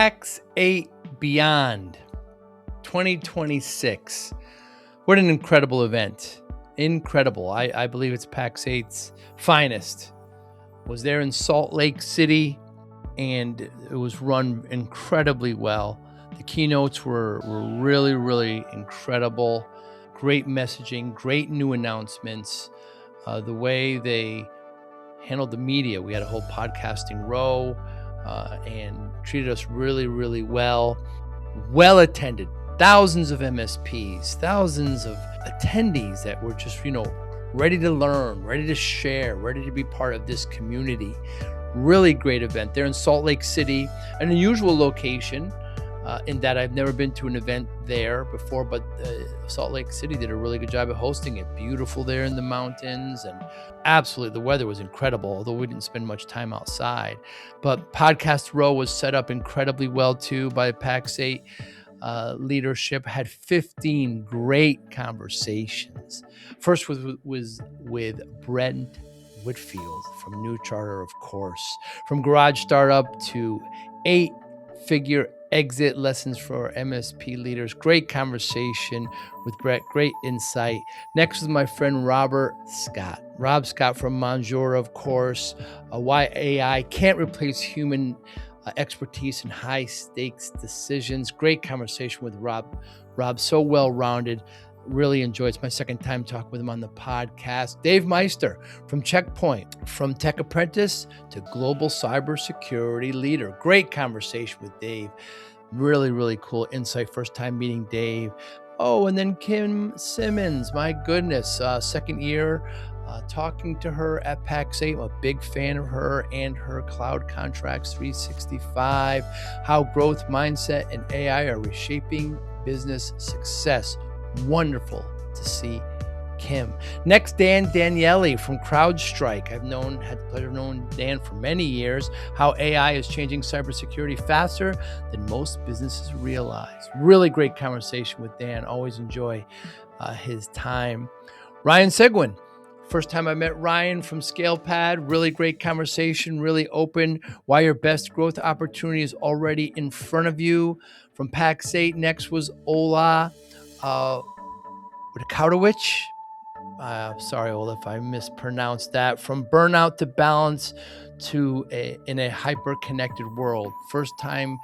PAX8 Beyond 2026. What an incredible event. Incredible. I believe it's PAX8's finest. Was there in Salt Lake City, and it was run incredibly well. The keynotes were really, really incredible. Great messaging, great new announcements. The way they handled the media. We had a whole podcasting row and treated us really, really well. Well attended. Thousands of MSPs, thousands of attendees that were just, ready to learn, ready to share, ready to be part of this community. Really great event. They're in Salt Lake City, an unusual location in that I've never been to an event there before, but Salt Lake City did a really good job of hosting it. Beautiful there in the mountains, and absolutely the weather was incredible, although we didn't spend much time outside. But Podcast Row was set up incredibly well too by PAX8 leadership. Had 15 great conversations. First was with Brent Whitfield from New Charter, of course, from Garage Startup to 8-figure exit lessons for MSP leaders. Great conversation with Brett, great insight. Next was my friend Rob Scott from Monjura, of course. Why AI can't replace human expertise in high stakes decisions. Great conversation with Rob. Rob, so well-rounded. Really enjoyed. It's my second time talking with him on the podcast. Dave Meister from Checkpoint, from Tech Apprentice to Global Cybersecurity Leader. Great conversation with Dave. Really, really cool insight. First time meeting Dave. Oh, and then Kim Simmons. My goodness. Second year talking to her at PAX8. I'm a big fan of her and her Cloud Contracts 365. How growth mindset and AI are reshaping business success. Wonderful to see Kim. Next, Dan Daniele from CrowdStrike. Had the pleasure of knowing Dan for many years. How AI is changing cybersecurity faster than most businesses realize. Really great conversation with Dan. Always enjoy his time. Ryan Seguin. First time I met Ryan from ScalePad. Really great conversation, really open. Why your best growth opportunity is already in front of you. From PAX8, next was Ola Wodakowicz. Sorry, Ola, if I mispronounced that. From burnout to balance in a hyper-connected world. First time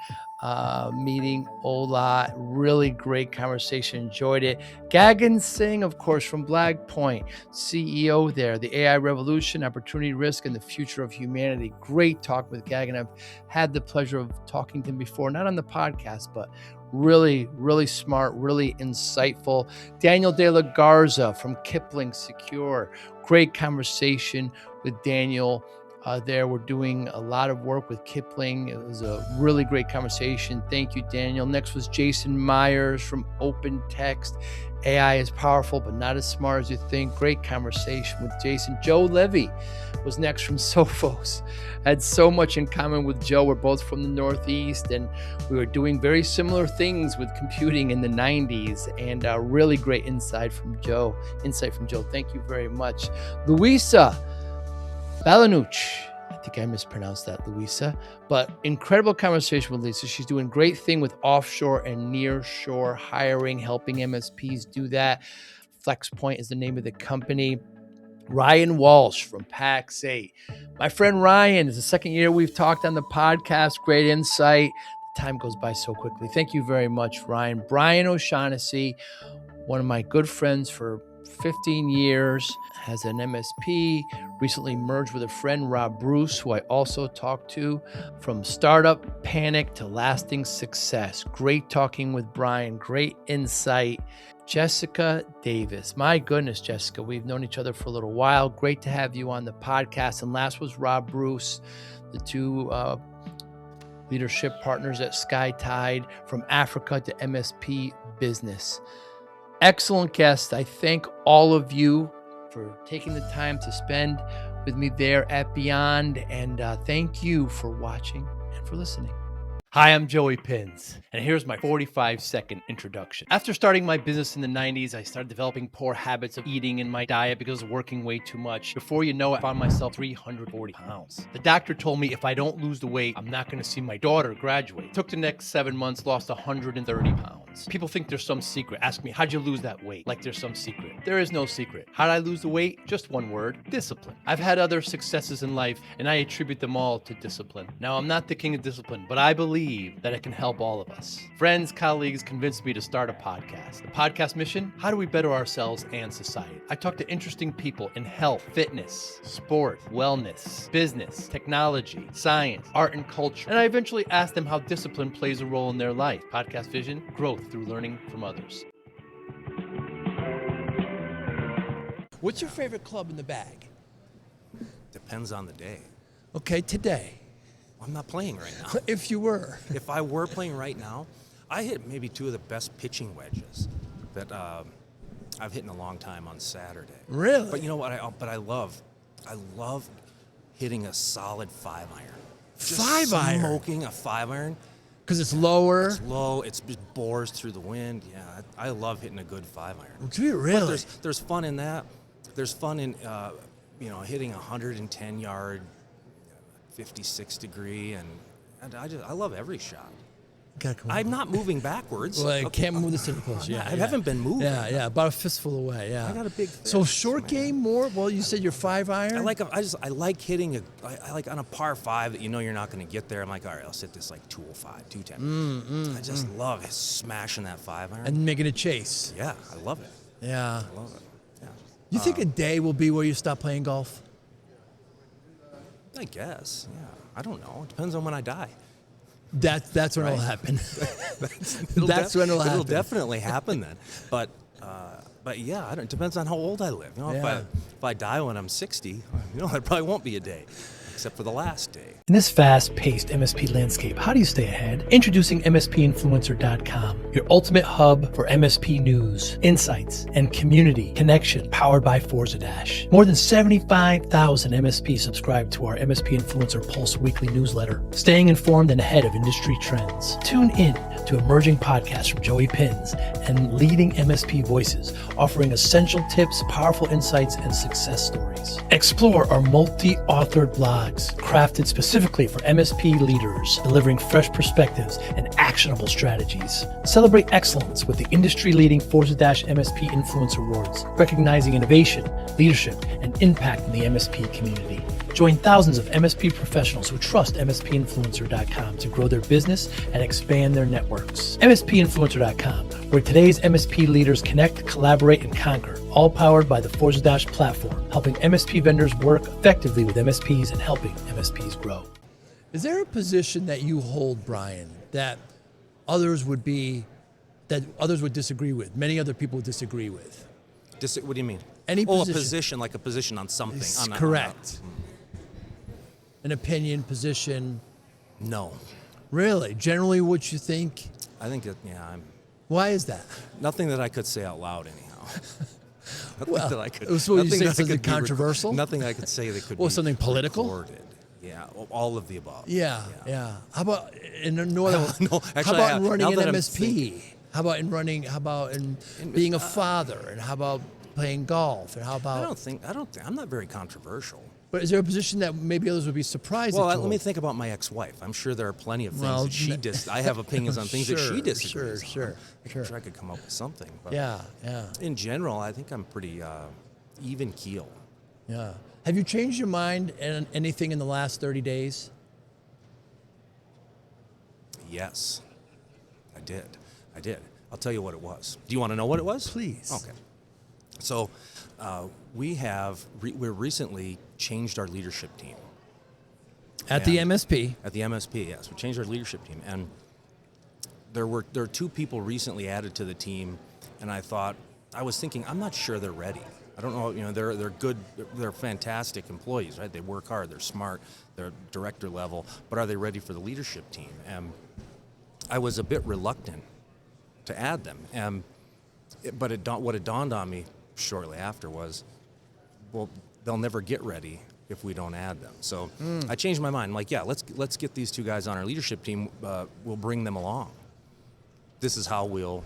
meeting Ola. Really great conversation. Enjoyed it. Gagan Singh, of course, from Blackpoint, CEO there. The AI revolution, opportunity, risk, and the future of humanity. Great talk with Gagan. I've had the pleasure of talking to him before, not on the podcast, but really, really smart, really insightful. Daniel De La Garza from Kipling Secure. Great conversation with Daniel. There, we're doing a lot of work with Kipling. It was a really great conversation. Thank you, Daniel. Next was Jason Myers from Open Text. AI is powerful, but not as smart as you think. Great conversation with Jason. Joe Levy was next from Sophos. Had so much in common with Joe. We're both from the Northeast, and we were doing very similar things with computing in the 90s, and really great insight from Joe. Thank you very much. Luisa Balanuch. I think I mispronounced that, Luisa. But incredible conversation with Lisa. She's doing great thing with offshore and nearshore hiring, helping MSPs do that. FlexPoint is the name of the company. Ryan Walsh from PAX8. My friend Ryan, is the second year we've talked on the podcast. Great insight. The time goes by so quickly. Thank you very much, Ryan. Brian O'Shaughnessy, one of my good friends for 15 years, has an MSP, recently merged with a friend, Rob Bruce, who I also talked to. From startup panic to lasting success. Great talking with Brian, great insight. Jessica Davis. My goodness, Jessica, we've known each other for a little while. Great to have you on the podcast. And last was Rob Bruce, the two leadership partners at SkyTide, from Africa to MSP business. Excellent guest. I thank all of you for taking the time to spend with me there at Beyond. And thank you for watching and for listening. Hi, I'm Joey Pinz, and here's my 45-second introduction. After starting my business in the 90s, I started developing poor habits of eating in my diet because of working way too much. Before you know it, I found myself 340 pounds. The doctor told me if I don't lose the weight, I'm not going to see my daughter graduate. Took the next 7 months, lost 130 pounds. People think there's some secret. Ask me, how'd you lose that weight? Like there's some secret. There is no secret. How'd I lose the weight? Just one word, discipline. I've had other successes in life, and I attribute them all to discipline. Now, I'm not the king of discipline, but I believe that it can help all of us. Friends, colleagues convinced me to start a podcast. The podcast mission: how do we better ourselves and society? I talk to interesting people in health, fitness, sport, wellness, business, technology, science, art, and culture. And I eventually ask them how discipline plays a role in their life. Podcast vision: growth through learning from others. What's your favorite club in the bag? Depends on the day. Okay, today. I'm not playing right now. If you were. If I were playing right now, I hit maybe two of the best pitching wedges that I've hit in a long time on Saturday. Really? But you know what? I love hitting a solid 5-iron. Five-iron? Smoking a 5-iron. Because it's lower. It's low. It bores through the wind. Yeah, I love hitting a good 5-iron. Do you really? But there's fun in that. There's fun in hitting 110-yard. 56 degree, and I love every shot. I'm not moving backwards. Well, I can't move the circles. I haven't been moving. Yeah, about a fistful away. Yeah, I got a big fist, So short man. game more. Well, you said you're 5-iron. I like hitting I like on a par 5 that you're not going to get there. I'm like, all right, I'll sit this like 205, 210. I just love smashing that 5-iron and making a chase. Yeah, I love it. Yeah. I love it. Yeah. You think a day will be where you stop playing golf? I guess. Yeah. I don't know. It depends on when I die. That's when Right. it'll happen. That's when it'll happen. It'll definitely happen then. But yeah, it depends on how old I live. Yeah. If I die when I'm 60, it probably won't be a day, except for the last day. In this fast-paced MSP landscape, how do you stay ahead? Introducing MSPinfluencer.com, your ultimate hub for MSP news, insights, and community connection, powered by Forza Dash. More than 75,000 MSPs subscribe to our MSP Influencer Pulse weekly newsletter, staying informed and ahead of industry trends. Tune in to emerging podcasts from Joey Pinz and leading MSP voices, offering essential tips, powerful insights, and success stories. Explore our multi-authored blogs, crafted specifically for MSP leaders, delivering fresh perspectives and actionable strategies. Celebrate excellence with the industry-leading Forza Dash MSP Influencer Awards, recognizing innovation, leadership, and impact in the MSP community. Join thousands of MSP professionals who trust MSPinfluencer.com to grow their business and expand their networks. MSPinfluencer.com, where today's MSP leaders connect, collaborate, and conquer, all powered by the Forza Dash platform, helping MSP vendors work effectively with MSPs and helping MSPs grow. Is there a position that you hold, Brian, that others would disagree with? Many other people would disagree with. What do you mean? Any a position. position, like a position on something. Correct. An opinion, position. No. Really? Generally what you think? I think that, Why is that? nothing that I could say out loud anyhow. Nothing Well, that I could. so you nothing say that something could be controversial? nothing I could say that could Well, be something political? recorded. Yeah, all of the above. Yeah. How about in northern? No, how actually, about in running now an that I'm MSP? thinking- How about in running? How about in being a father? And how about playing golf? And how about? I'm not very controversial. But is there a position that maybe others would be surprised Well, at? let me think about my ex-wife. I'm sure there are plenty of things Well, that she I have opinions on things that she disagrees Sure. on. I'm sure I could come up with something. But Yeah. in general, I think I'm pretty even keel. Yeah. Have you changed your mind on anything in the last 30 days? Yes, I did. I'll tell you what it was. Do you want to know what it was? Please. Okay. So we're recently changed our leadership team. At the MSP. At the MSP, yes. We changed our leadership team. And there are 2 people recently added to the team, and I was thinking, I'm not sure they're ready. I don't know, they're good, they're fantastic employees, right? They work hard, they're smart, they're director level, but are they ready for the leadership team? And I was a bit reluctant to add them. But what it dawned on me shortly after was, well, they'll never get ready if we don't add them. So I changed my mind. I'm like, yeah, let's get these two guys on our leadership team. We'll bring them along. This is how we'll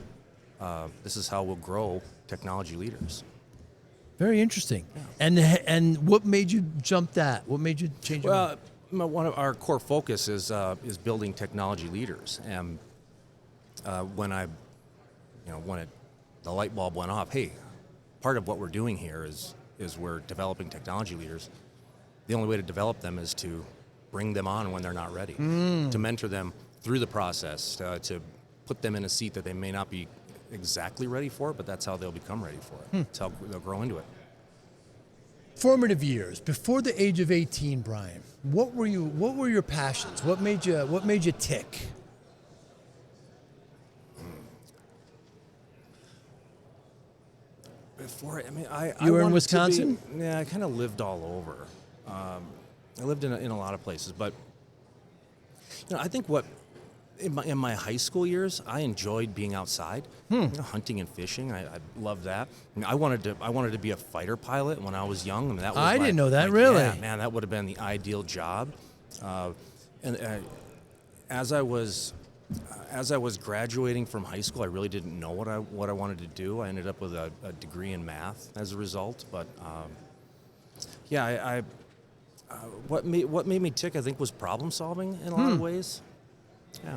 grow technology leaders. Very interesting. Yeah. And what made you jump that? What made you change your mind? One of our core focus is building technology leaders. And when the light bulb went off, hey, part of what we're doing here is we're developing technology leaders. The only way to develop them is to bring them on when they're not ready, to mentor them through the process, to put them in a seat that they may not be exactly ready for, but that's how they'll become ready for it. That's how they'll grow into it. Formative years, before the age of 18, Brian, what were your passions? What made you tick? Before, You were in wanted Wisconsin? Yeah, I kind of lived all over. I lived in a lot of places, but I think in my high school years, I enjoyed being outside, hunting and fishing. I loved that. I wanted to be a fighter pilot when I was young. That was I didn't know that, really. Yeah, man, that would have been the ideal job. As I was graduating from high school, I really didn't know what I wanted to do. I ended up with a degree in math as a result. But what made me tick, I think, was problem solving in a lot of ways. Yeah.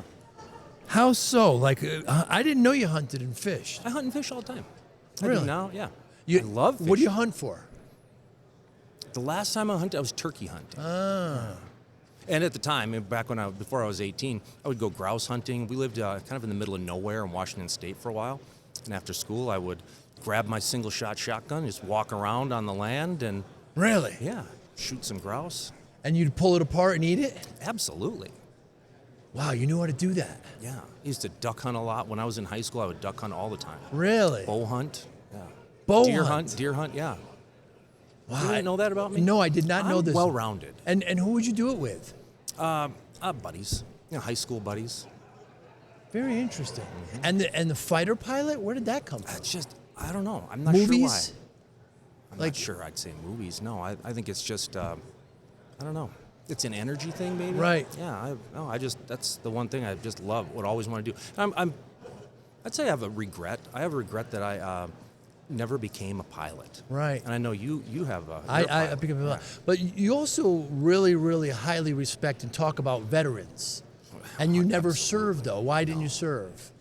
How so? Like, I didn't know you hunted and fished. I hunt and fish all the time. Really? I do now, yeah. I love fishing. What do you hunt for? The last time I hunted, I was turkey hunting. Ah. And at the time, before I was 18, I would go grouse hunting. We lived kind of in the middle of nowhere in Washington State for a while. And after school, I would grab my single-shot shotgun, just walk around on the land and... Really? Yeah, shoot some grouse. And you'd pull it apart and eat it? Absolutely. Wow, you knew how to do that. Yeah. I used to duck hunt a lot. When I was in high school, I would duck hunt all the time. Really? Bow hunt. Yeah. Deer hunt, yeah. Wow. You didn't know that about me? No, I did not know this. Well-rounded. And who would you do it with? Buddies. High school buddies. Very interesting. And the fighter pilot, where did that come from? It's just, I don't know. I'm not Movies? sure why. I'm not sure I'd say movies. No, I think it's just, I don't know. It's an energy thing, maybe. Right. Yeah. That's the one thing I just love. Would always want to do. I'd say I have a regret. I have a regret that I never became a pilot. Right. And I know you have a. I became a pilot. But you also really, really highly respect and talk about veterans. And you never served, though. Why didn't you serve?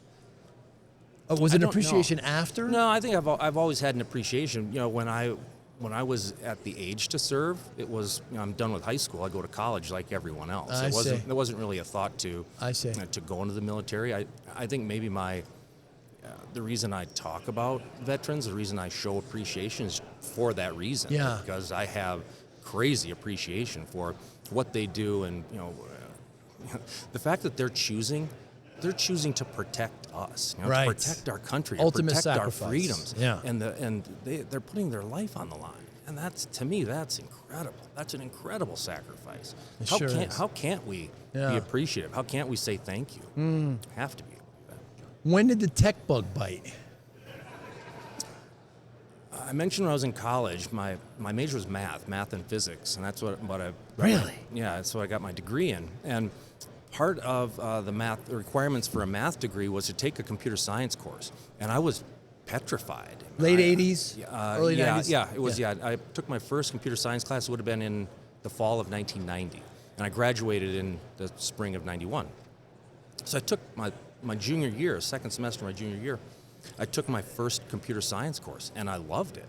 Was it an appreciation after? No, I think I've always had an appreciation. When I was at the age to serve, it was, I'm done with high school. I go to college like everyone else. There wasn't really a thought to go into the military. I think maybe the reason I talk about veterans, the reason I show appreciation is for that reason. Yeah. Because I have crazy appreciation for what they do, and the fact that they're choosing to protect us, right. To protect our country, ultimate to protect sacrifice. our freedoms, yeah. And they're putting their life on the line, and to me that's incredible. That's an incredible sacrifice. How can't we be appreciative? How can't we say thank you? Have to be. When did the tech bug bite? I mentioned when I was in college, my major was math and physics, and that's what I really. Yeah, that's what I got my degree in. And part of the requirements for a math degree was to take a computer science course, and I was petrified. Late 80s, early 90s? Yeah, it was, I took my first computer science class, it would have been in the fall of 1990, and I graduated in the spring of 91. So I took my junior year, second semester of my junior year, I took my first computer science course, and I loved it.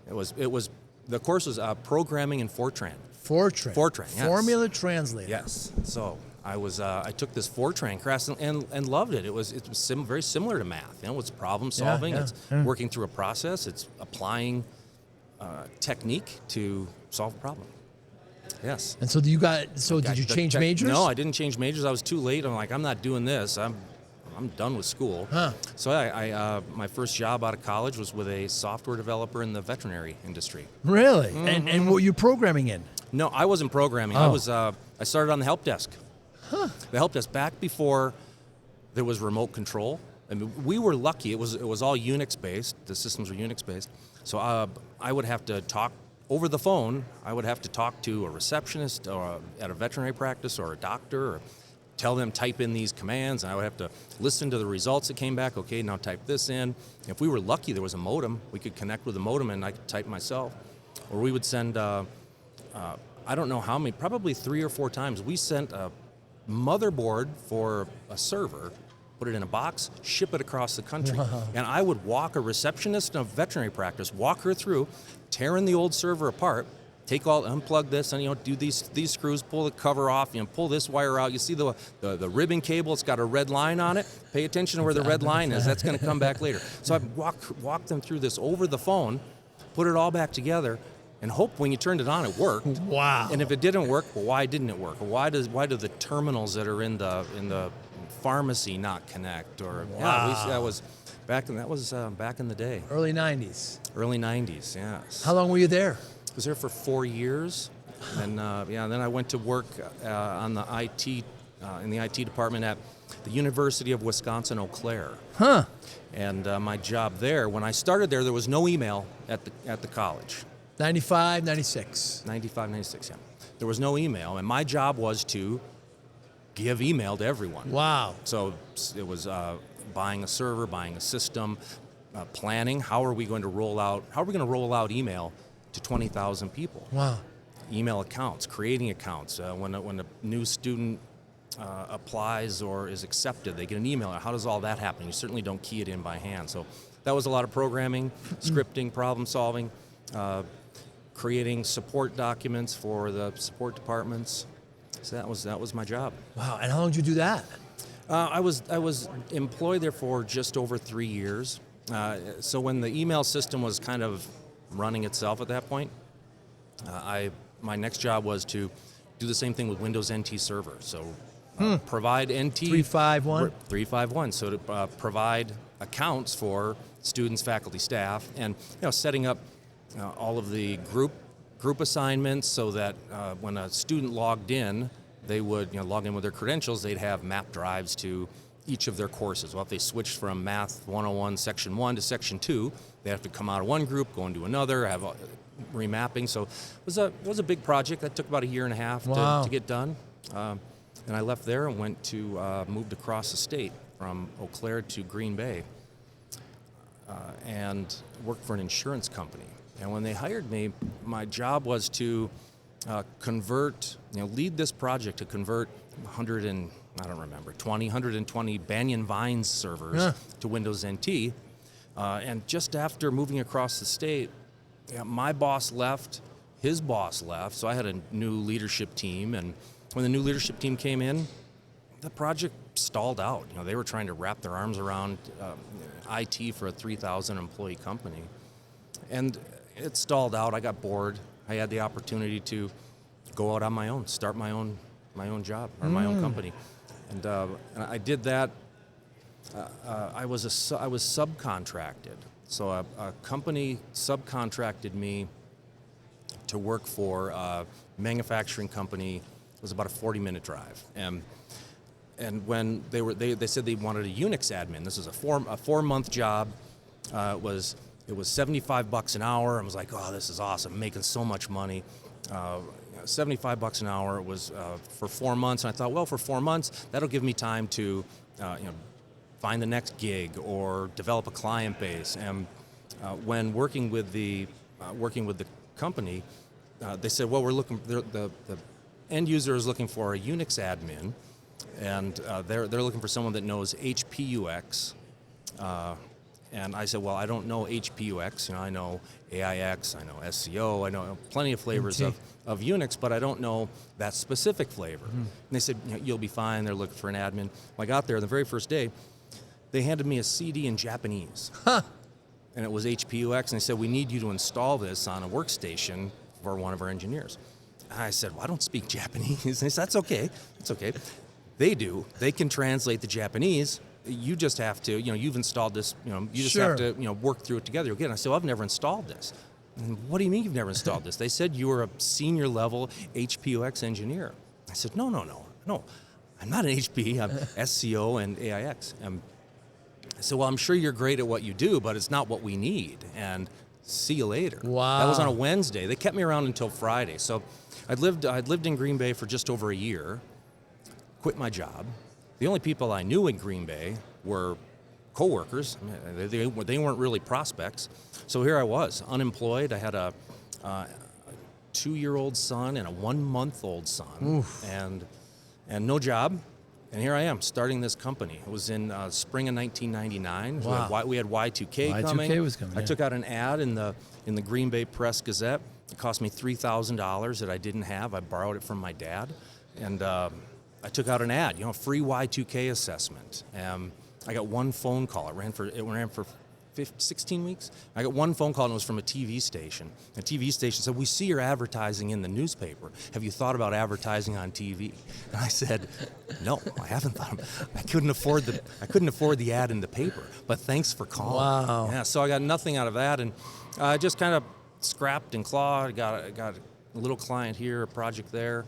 It was the course was programming in Fortran. Fortran, yes. Formula translator. Yes. So I took this Fortran class and loved it. It was very similar to math. It's problem solving. It's working through a process. It's applying technique to solve a problem. Yes. And so did you change majors? No, I didn't change majors. I was too late. I'm like, I'm not doing this. I'm done with school. Huh. So I my first job out of college was with a software developer in the veterinary industry. Really? Mm-hmm. And what were you programming in? No, I wasn't programming. Oh. I started on the help desk. Huh. The help desk back before there was remote control. I mean, we were lucky. It was all Unix based. The systems were Unix based. So I would have to talk over the phone, I would have to talk to a receptionist or at a veterinary practice or a doctor, or tell them type in these commands, and I would have to listen to the results that came back. Okay, now type this in. If we were lucky, there was a modem. We could connect with the modem, and I could type myself. Or we would send, I don't know how many, probably 3 or 4 times, we sent a motherboard for a server, put it in a box, ship it across the country. Wow. And I would walk a receptionist in a veterinary practice, walk her through, tearing the old server apart, unplug this, and do these screws, pull the cover off, pull this wire out. You see the ribbon cable, it's got a red line on it. Pay attention to where the red line is. That's going to come back later. So I'd walk them through this over the phone, put it all back together, and hope when you turned it on, it worked. Wow. And if it didn't work, well, why didn't it work? Why do the terminals that are in the pharmacy not connect? Or wow. That was back in the day. Early 90s. Early 90s, yes. How long were you there? I was there for 4 years, and then I went to work on the IT in the IT department at the University of Wisconsin-Eau Claire. Huh. And my job there, when I started there was no email at the college. 95, 96. 95, 96, yeah. There was no email, and my job was to give email to everyone. Wow. So it was buying a server, buying a system, planning. How are we going to roll out email to 20,000 people? Wow. Email accounts, creating accounts. When a new student applies or is accepted, they get an email. How does all that happen? You certainly don't key it in by hand. So that was a lot of programming, scripting, problem solving, creating support documents for the support departments. So that was my job. Wow. And how long did you do that? I was employed there for just over 3 years. So when the email system was kind of running itself at that point, my next job was to do the same thing with Windows NT Server. So provide NT 351. 351. So to provide accounts for students, faculty, staff, and setting up all of the group assignments so that when a student logged in, they would log in with their credentials. They'd have map drives to each of their courses. Well, if they switched from Math 101 Section 1 to Section 2, they have to come out of one group, go into another, have remapping. So it was a big project that took about 1.5 years Wow. to get done. And I left there and went to moved across the state from Eau Claire to Green Bay and worked for an insurance company. And when they hired me, my job was to lead this project to convert 120 Banyan Vines servers to Windows NT. And just after moving across the state, my boss left, his boss left, so I had a new leadership team. And when the new leadership team came in, the project stalled out. They were trying to wrap their arms around IT for a 3,000 employee company. And it stalled out. I got bored. I had the opportunity to go out on my own, start my own job or my own company, and I did that. I was subcontracted, so a company subcontracted me to work for a manufacturing company. It was about a 40-minute drive, and when they said they wanted a Unix admin. This was a 4-month job. It was $75 an hour. I was like, oh, this is awesome, I'm making so much money. $75 an hour was for 4 months, and I thought, well, for 4 months, that'll give me time to, find the next gig or develop a client base. And when working with the company, they said, well, the end user is looking for a Unix admin, and they're looking for someone that knows HPUX. And I said, well, I don't know HPUX. I know AIX, I know SCO, I know plenty of flavors of Unix, but I don't know that specific flavor. And they said, you'll be fine. They're looking for an admin. When I got there, the very first day, they handed me a CD in Japanese. And it was HPUX, and they said, we need you to install this on a workstation for one of our engineers. And I said, well, I don't speak Japanese. And they said, that's okay. It's okay. They do. They can translate the Japanese. You just have to, you've installed this, you just have to, work through it together again. I said, well, I've never installed this. And what do you mean you've never installed this? They said you were a senior level HPUX engineer. I said, no, I'm not an HP, I'm SCO and AIX. I said, well, I'm sure you're great at what you do, but it's not what we need. And See you later. Wow. That was on a Wednesday. They kept me around until Friday. So I'd lived in Green Bay for just over a year, quit my job. The only people I knew in Green Bay were coworkers. I mean, they weren't really prospects. So here I was, unemployed. I had a 2-year-old son and a 1-month-old son, and no job. And here I am starting this company. It was in spring of 1999. Wow. We had Y2K coming. Y2K was coming. I took out an ad in the Green Bay Press Gazette. It cost me $3,000 that I didn't have. I borrowed it from my dad, and I took out an ad. Free Y2K assessment. I got one phone call. It ran for 16 weeks. I got one phone call, and it was from a TV station. The TV station said, "We see you're advertising in the newspaper. Have you thought about advertising on TV?" And I said, "No, I haven't thought. I couldn't afford the ad in the paper. But thanks for calling." Wow. Yeah. So I got nothing out of that, and I just kind of scrapped and clawed. Got a little client here, a project there.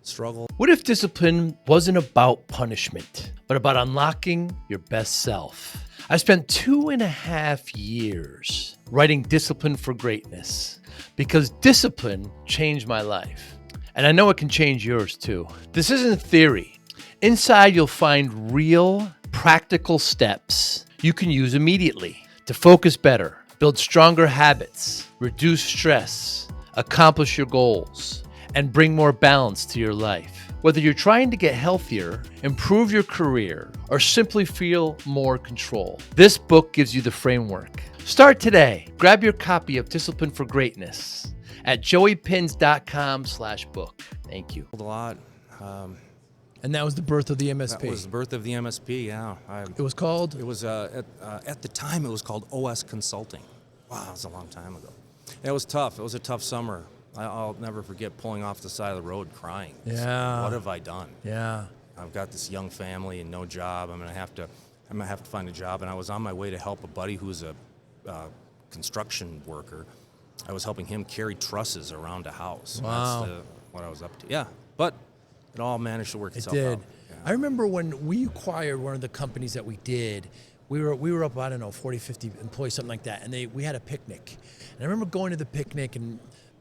Struggle. What if discipline wasn't about punishment, but about unlocking your best self? I spent 2.5 years writing Discipline for Greatness because discipline changed my life. And I know it can change yours too. This isn't theory. Inside, you'll find real, practical steps you can use immediately to focus better, build stronger habits, reduce stress, accomplish your goals, and bring more balance to your life. Whether you're trying to get healthier, improve your career, or simply feel more control, this book gives you the framework. Start today. Grab your copy of Discipline for Greatness at joeypinz.com/book. Thank you. A lot. And that was the birth of the MSP. That was the birth of the MSP, yeah. It was called? It was, at the time, it was called OS Consulting. Wow, that was a long time ago. It was tough. It was a tough summer. I'll never forget pulling off the side of the road crying. Yeah. What have I done? Yeah. I've got this young family and no job. I'm gonna have to find a job. And I was on my way to help a buddy who's a construction worker. I was helping him carry trusses around a house. Wow. That's what I was up to. Yeah, but it all managed to work It itself did. out. Yeah. I remember when we acquired one of the companies that we did, we were up, I don't know, 40, 50 employees, something like that, and we had a picnic. And I remember going to the picnic and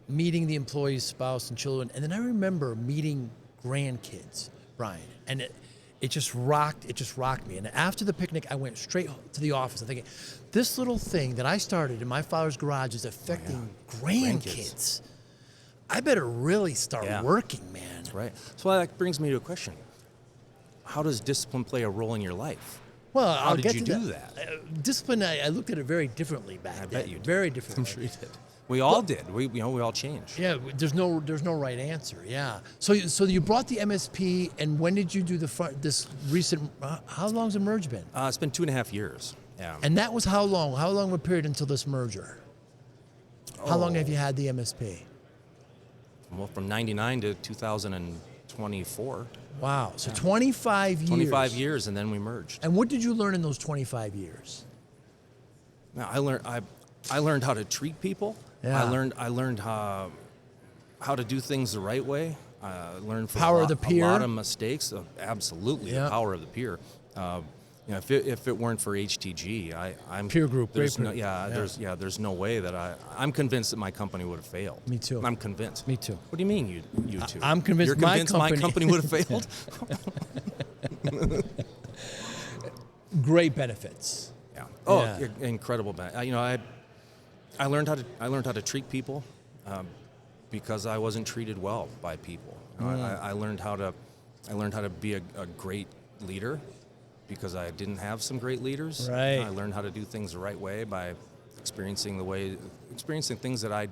meeting the employee's spouse and children, and then I remember meeting grandkids, Brian, and it just rocked me. And after the picnic, I went straight to the office. I'm thinking, this little thing that I started in my father's garage is affecting grandkids. I better really start working, man. Right. So that brings me to a question. How does discipline play a role in your life? Well, How did you do that? Discipline, I looked at it very differently back then. I bet you did. Very differently. I'm sure you did. We all did. We all changed. Yeah, there's no right answer. Yeah. So you brought the MSP, and when did you do this recent? How long's the merge been? It's been 2.5 years. Yeah. And that was how long? How long of a period until this merger? How long have you had the MSP? Well, from 99 to 2024. Wow. So 25 years. 25 years, and then we merged. And what did you learn in those 25 years? Now, I learned how to treat people. Yeah. I learned how to do things the right way. I learned from Power of the peer. a lot of mistakes. Absolutely, the power of the peer. If it weren't for HTG, I'm peer group. There's great no, group. there's no way that I'm convinced that my company would have failed. Me too. I'm convinced. Me too. What do you mean you two? I'm convinced. You're convinced my company would have failed. Great benefits. Yeah. Oh, Yeah. incredible. I learned how to treat people because I wasn't treated well by people. I learned how to be a great leader because I didn't have some great leaders. Right. I learned how to do things the right way by experiencing things that I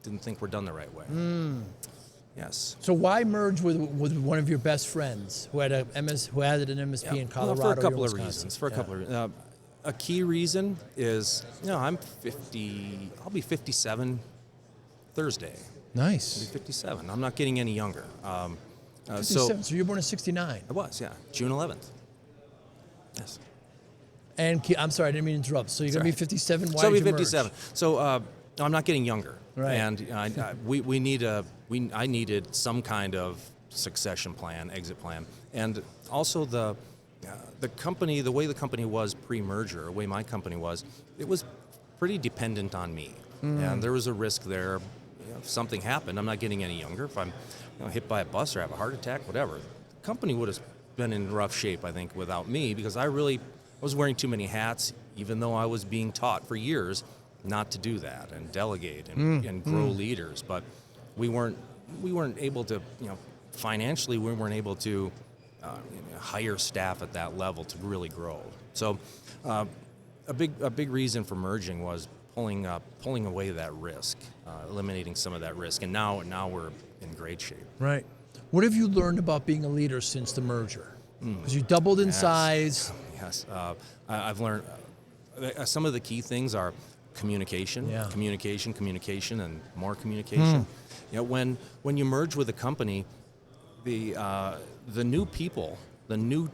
didn't think were done the right way. Yes. So why merge with one of your best friends who had an MSP in Colorado? For a couple or of Wisconsin? reasons. A key reason is, I'm 50. I'll be 57 Thursday. Nice. I'll be 57. I'm not getting any younger. 57. So you're born in '69. I was, yeah, June 11th. Yes. And I'm sorry, I didn't mean to interrupt. So you're going to be 57. Why So I'll did be you merge? 57. So I'm not getting younger. Right. And I needed some kind of succession plan, exit plan, and also the company, the way the company was pre-merger, the way my company was, it was pretty dependent on me. And there was a risk there. If something happened, I'm not getting any younger. If I'm hit by a bus or have a heart attack, whatever, the company would have been in rough shape, I think, without me, because I was wearing too many hats, even though I was being taught for years not to do that and delegate and grow leaders. But we weren't able to, financially, we weren't able to hire staff at that level to really grow. So a big reason for merging was pulling away that risk, eliminating some of that risk, and now we're in great shape. Right. What have you learned about being a leader since the merger? Because you doubled in size. Yes, I've learned some of the key things are communication, communication, and more communication. When you merge with a company, the new people,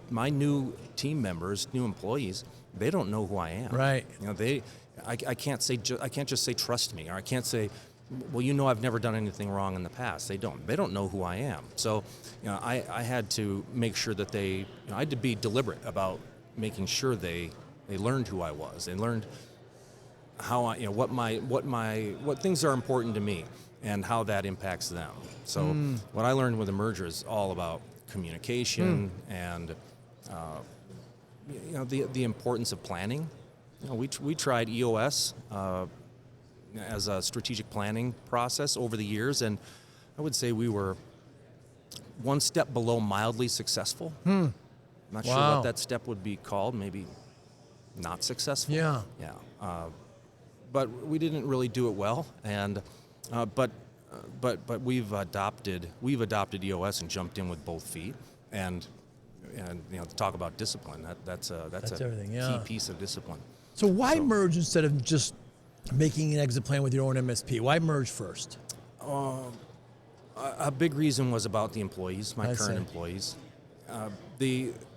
my new team members, new employees, they don't know who I am. Right. I can't just say trust me, or I can't say, well, I've never done anything wrong in the past. They don't know who I am. So, I had to make sure that I had to be deliberate about making sure they learned who I was. They learned how what things are important to me and how that impacts them. So what I learned with the merger is all about communication and the importance of planning. We tried EOS as a strategic planning process over the years, and I would say we were one step below mildly successful. Not sure what that step would be called. Maybe not successful. Yeah. But we didn't really do it well, and but we've adopted EOS and jumped in with both feet, and to talk about discipline, that's a everything, key piece of discipline. So why merge instead of just making an exit plan with your own MSP? Why merge first? A big reason was about the employees, my current employees.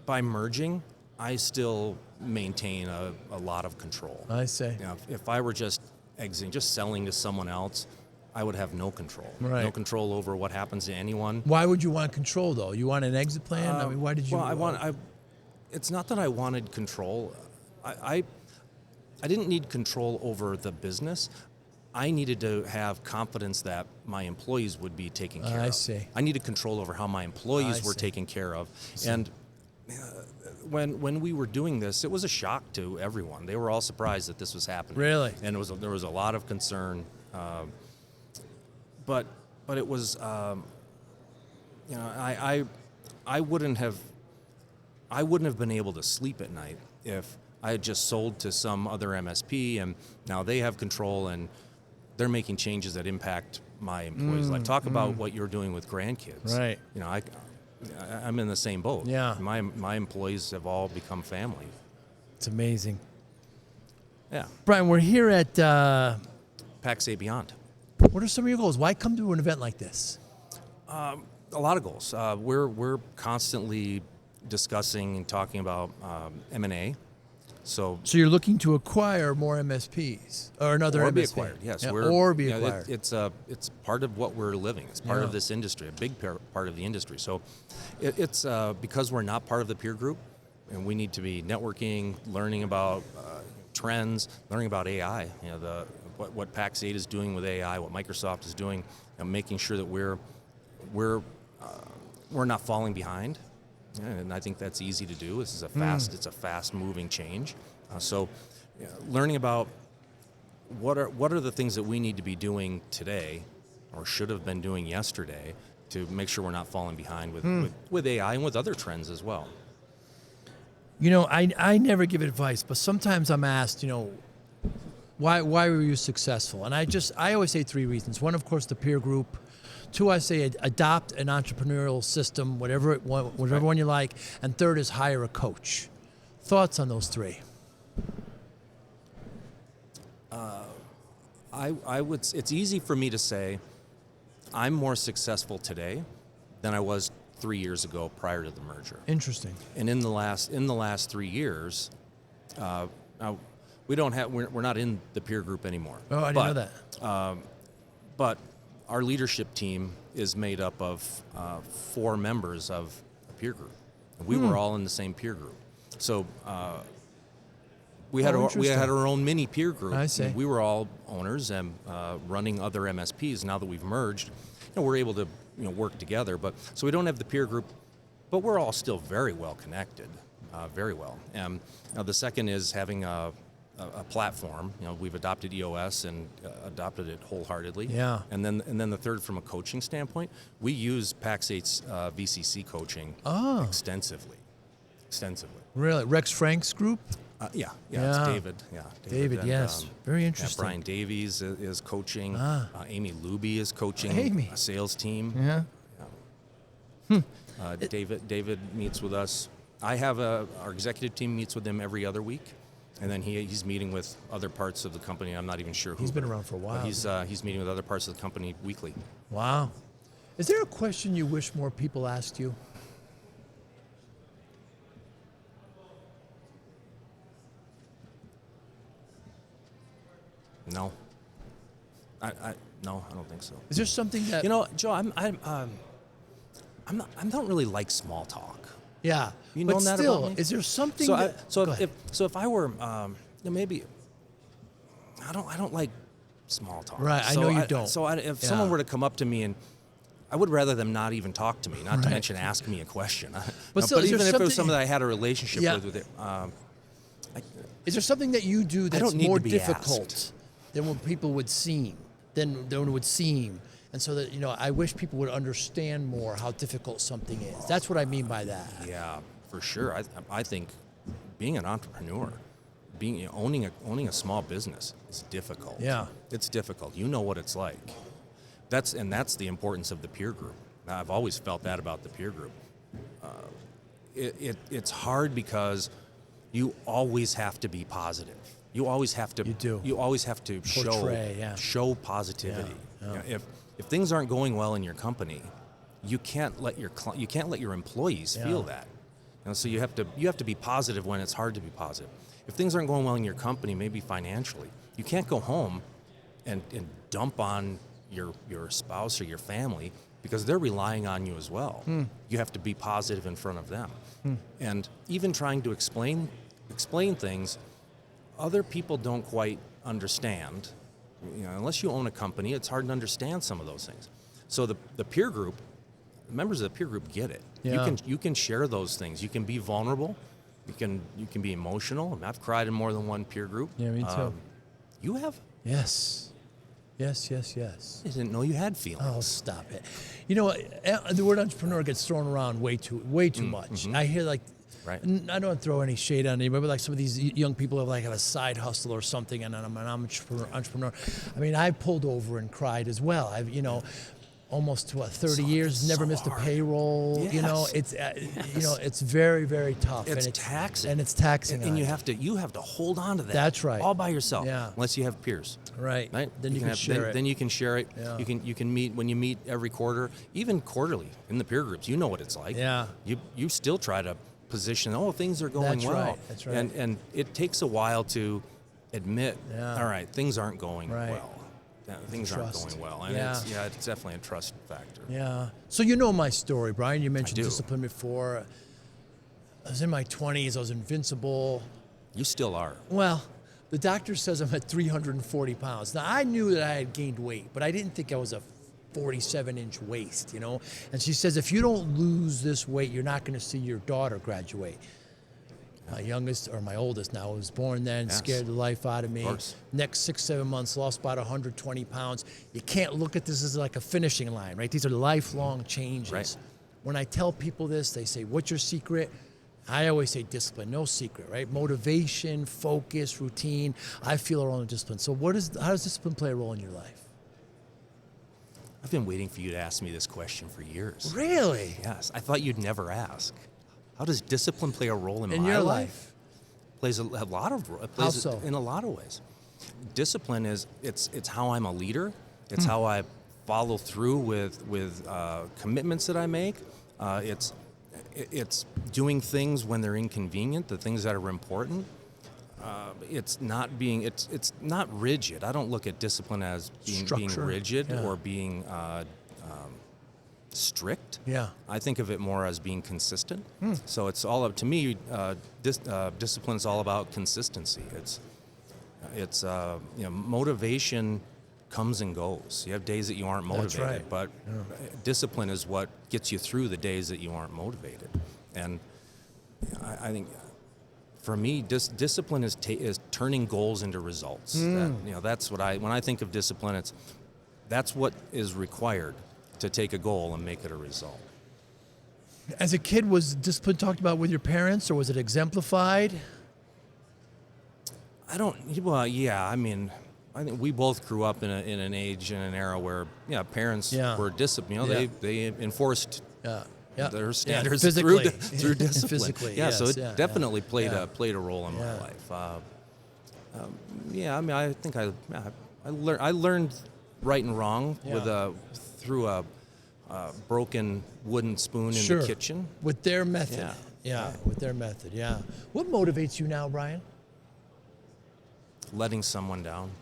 By merging, I still maintain a lot of control. I see. If I were just exiting, just selling to someone else, I would have no control. Right. No control over what happens to anyone. Why would you want control, though? You want an exit plan? Why did you? Well, it's not that I wanted control. I didn't need control over the business. I needed to have confidence that my employees would be taken care of. I see. I needed control over how my employees were taken care of. And when we were doing this, it was a shock to everyone. They were all surprised that this was happening. Really? And there was a lot of concern. But it was, I wouldn't have been able to sleep at night if I had just sold to some other MSP and now they have control and they're making changes that impact my employees. Like talk about what you're doing with grandkids. Right. I'm in the same boat. Yeah. My employees have all become family. It's amazing. Yeah. Brian, we're here at PAX8 Beyond. What are some of your goals? Why come to an event like this? A lot of goals. We're constantly discussing and talking about M&A. So you're looking to acquire more MSPs or another or MSP? Be acquired. Yes, yeah, or be acquired. It's part of what we're living. It's part of this industry, a big part of the industry. So it's because we're not part of the peer group, and we need to be networking, learning about trends, learning about AI. What PAX8 is doing with AI, what Microsoft is doing, and making sure that we're not falling behind. And I think that's easy to do. This is it's a fast-moving change. So, learning about what are the things that we need to be doing today, or should have been doing yesterday, to make sure we're not falling behind with AI and with other trends as well. I never give advice, but sometimes I'm asked, why were you successful? And I always say three reasons. One, of course, the peer group. Two, I say adopt an entrepreneurial system, whatever one you like. And third is hire a coach. Thoughts on those three? It's easy for me to say I'm more successful today than I was 3 years ago prior to the merger. Interesting. And in the last 3 years, now we're not in the peer group anymore. Oh, I didn't know that. But our leadership team is made up of 4 members of a peer group. We were all in the same peer group. So We had interesting. our own mini peer group. I see. We were all owners and running other MSPs. Now that we've merged, we're able to work together. But so we don't have the peer group, but we're all still very well connected, very well. And now the second is having a platform. We've adopted EOS and adopted it wholeheartedly. Yeah. And then the third, from a coaching standpoint, we use PAX8's VCC coaching extensively. Really? Rex Frank's group? Yeah, it's David. Yeah, David, and, yes. Very interesting. Brian Davies is coaching. Amy Luby is coaching Amy. a sales team. Yeah. David meets with us. I have our executive team meets with him every other week, and then he's meeting with other parts of the company. I'm not even sure who. He's been around for a while. But he's meeting with other parts of the company weekly. Wow. Is there a question you wish more people asked you? No. No, I don't think so. Is there something that Joe? I don't really like small talk. Yeah, You know but that still, about me? is there something? So that, go ahead. if I were maybe I don't like small talk. Right, I know you don't. So if someone were to come up to me and I would rather them not even talk to me, not to mention ask me a question. But still, but is there even if it was something- someone that I had a relationship Yeah. with it, Is there something that you do that's don't need more to be difficult asked. than what people would seem? Than it would seem, and so that I wish people would understand more how difficult something is. That's what I mean by that. yeah, for sure. I think being an entrepreneur, owning a small business is difficult. Yeah. It's difficult. You know what it's like. That's the importance of the peer group. I've always felt that about the peer group. It's hard because you always have to be positive. You always have to. You do. You always have to Portray, show positivity. Yeah. If things aren't going well in your company, you can't let your employees feel that. So you have to be positive when it's hard to be positive. If things aren't going well in your company, maybe financially, you can't go home and dump on your spouse or your family because they're relying on you as well. You have to be positive in front of them. And even trying to explain things, other people don't quite understand. Unless you own a company, it's hard to understand some of those things. So the peer group, members of the peer group get it. Yeah. You can share those things. You can be vulnerable. You can be emotional. I've cried in more than one peer group. Yeah, me too. You have? Yes. Yes. I didn't know you had feelings. Oh, stop it. The word entrepreneur gets thrown around way too much. I hear Right. I don't throw any shade on anybody, but some of these young people have a side hustle or something, and I'm an entrepreneur. I mean, I pulled over and cried as well. I've almost 30 years, never missed a payroll. Yes. It's very, very tough. It's taxing. And it's taxing. And you have to hold on to that. That's right. All by yourself. Yeah. Unless you have peers. Right. Then you can have, share it. Then you can share it. Yeah. You can meet when you meet every quarter, even quarterly in the peer groups. You know what it's like. Yeah. You still try to position. Things are going That's well. right. That's right. And it takes a while to admit. Yeah. All right, things aren't going Right. well. Things aren't Trust. going well, and Yeah. it's definitely a trust factor. Yeah. So you know my story, Brian. You mentioned do. discipline before. I was in my 20s. I was invincible. You still are. Well, the doctor says I'm at 340 pounds. Now, I knew that I had gained weight, but I didn't think I was a 47-inch waist, And she says, if you don't lose this weight, you're not going to see your daughter graduate. My oldest now, was born then, Yes. scared the life out of me. Of course. Next 6-7 months, lost about 120 pounds. You can't look at this as like a finishing line, right? These are lifelong changes. Right. When I tell people this, they say, what's your secret? I always say discipline, no secret, right? Motivation, focus, routine. I feel a role in discipline. So how does discipline play a role in your life? I've been waiting for you to ask me this question for years. Really? Yes, I thought you'd never ask. How does discipline play a role in In my your life? Plays a lot of it How plays so? in a lot of ways. Discipline is it's how I'm a leader. It's how I follow through with commitments that I make. It's doing things when they're inconvenient, the things that are important. It's not rigid. I don't look at discipline as being Structure. rigid Yeah. or being strict. Yeah. I think of it more as being consistent. So it's all up to me. Discipline is all about consistency. It's motivation comes and goes. You have days that you aren't motivated, right. but discipline is what gets you through the days that you aren't motivated. And I think for me, discipline is turning goals into results. That's what when I think of discipline, that's what is required to take a goal and make it a result. As a kid, was discipline talked about with your parents, or was it exemplified? I think we both grew up in an age, in an era where, parents were disciplined. They enforced their standards through discipline. Physically, so it definitely played a role in my life. I think I learned right and wrong through a broken wooden spoon in the kitchen. With their method. With their method, What motivates you now, Brian? Letting someone down.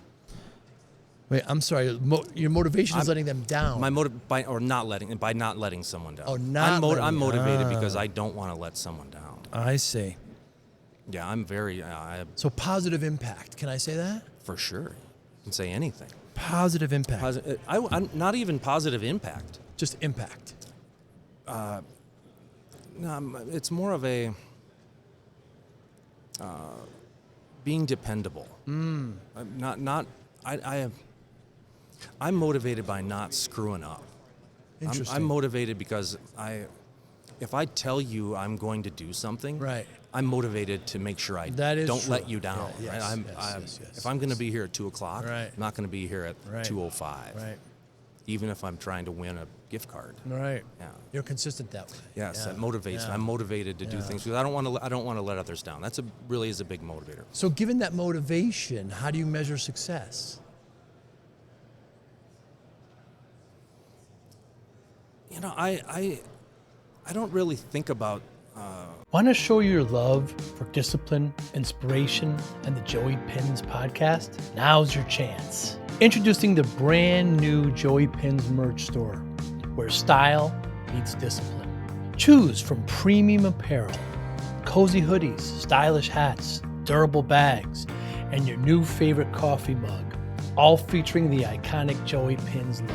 Wait, I'm sorry. Your motivation is letting them down. By not letting someone down. I'm motivated because I don't want to let someone down. I see. Yeah, I'm very. So positive impact. Can I say that? For sure. You can say anything. Positive impact. I'm not even positive impact. Just impact. No, it's more of a being dependable. I'm motivated by not screwing up. Interesting. I'm motivated because if I tell you I'm going to do something, right, I'm motivated to make sure I don't let you down. If I'm going to be here at 2:00, right, I'm not going to be here at 2:05. Right. Even if I'm trying to win a gift card. Right. Yeah. You're consistent that way. Yes, that motivates me. I'm motivated to do things because I don't want to let others down. That's really is a big motivator. So given that motivation, how do you measure success? I don't really think about. Want to show your love for discipline, inspiration, and the Joey Pinz podcast? Now's your chance. Introducing the brand new Joey Pinz merch store, where style meets discipline. Choose from premium apparel, cozy hoodies, stylish hats, durable bags, and your new favorite coffee mug, all featuring the iconic Joey Pinz logo.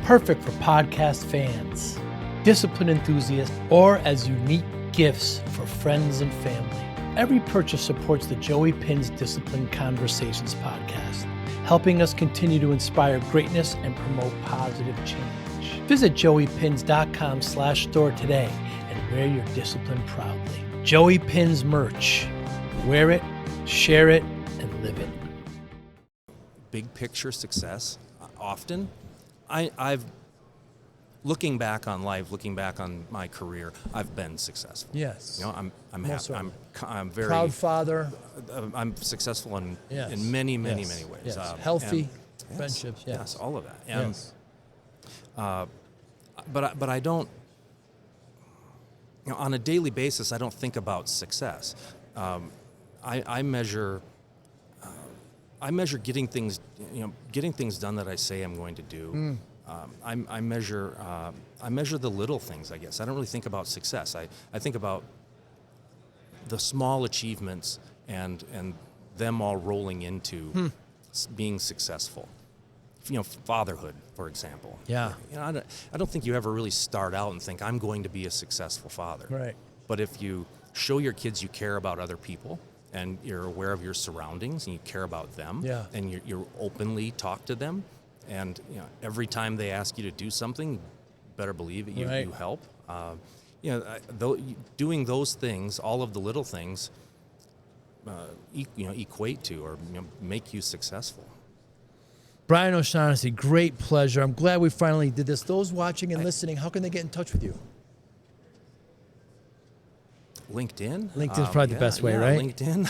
Perfect for podcast fans, discipline enthusiasts, or as unique gifts for friends and family. Every purchase supports the Joey Pinz Discipline Conversations podcast, helping us continue to inspire greatness and promote positive change. Visit joeypins.com/store today and wear your discipline proudly. Joey Pinz merch. Wear it, share it, and live it. Big picture success. Often, I've looking back on life, looking back on my career, I've been successful. Yes. I'm happy. I'm very proud father. I'm successful in many ways. Yes. Healthy friendships. Yes, all of that. Yes. But I don't. On a daily basis, I don't think about success. I measure getting things done that I say I'm going to do. I measure the little things, I guess. I don't really think about success. I think about the small achievements and them all rolling into being successful. Fatherhood, for example. Yeah. I don't think you ever really start out and think I'm going to be a successful father. Right. But if you show your kids you care about other people and you're aware of your surroundings and you care about them, and you openly talk to them, and every time they ask you to do something, you better believe it, you help. Doing those things, all of the little things, equate to or make you successful. Brian O'Shaughnessy, great pleasure. I'm glad we finally did this. Those watching and listening, how can they get in touch with you? LinkedIn? LinkedIn's probably the best way, right? LinkedIn.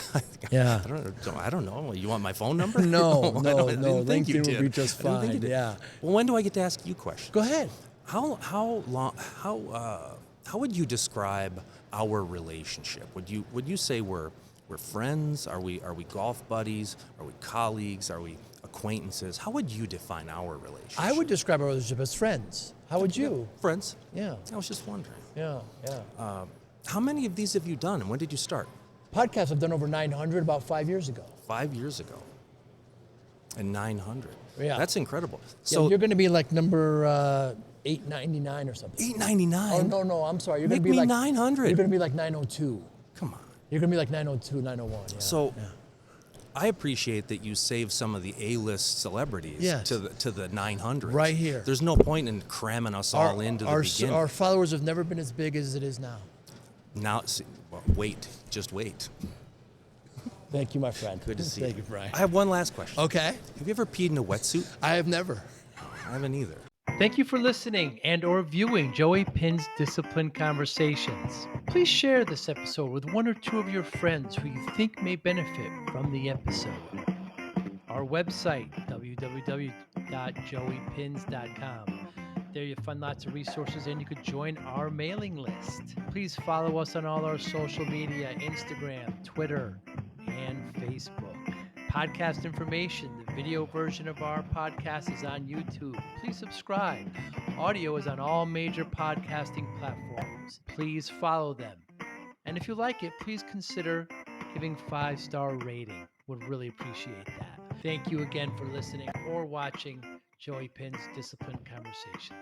I don't know. You want my phone number? No. LinkedIn will be just fine. Yeah. Well, when do I get to ask you questions? Go ahead. How would you describe our relationship? Would you say we're we're friends? Are we golf buddies? Are we colleagues? Are we acquaintances? How would you define our relationship? I would describe our relationship as friends. How would you? Friends. Yeah. I was just wondering. Yeah. How many of these have you done, and when did you start? Podcasts I've done over 900 about 5 years ago. 5 years ago. And 900. Yeah. That's incredible. So So you're going to be like number 899 or something. 899. Oh no, I'm sorry. You're going Make to be me like 900. You're going to be like 902. Come on. You're going to be like 902, 901. Yeah. So I appreciate that you save some of the A-list celebrities Yes. to the 900. Right here. There's no point in cramming us all into the beginning. Our followers have never been as big as it is now. Now, well, wait. Just wait. Thank you, my friend. Good to see Thank you. you, Brian. I have one last question. Okay. Have you ever peed in a wetsuit? I have never. I haven't either. Thank you for listening and or viewing Joey Pinz Discipline Conversations. Please share this episode with one or two of your friends who you think may benefit from the episode. Our website, www.joeypins.com. There you'll find lots of resources and you could join our mailing list. Please follow us on all our social media, Instagram, Twitter, and Facebook. Podcast information, the video version of our podcast is on YouTube. Please subscribe. Audio is on all major podcasting platforms. Please follow them. And if you like it, please consider giving 5-star rating. Would really appreciate that. Thank you again for listening or watching Joey Pinz Discipline Conversations.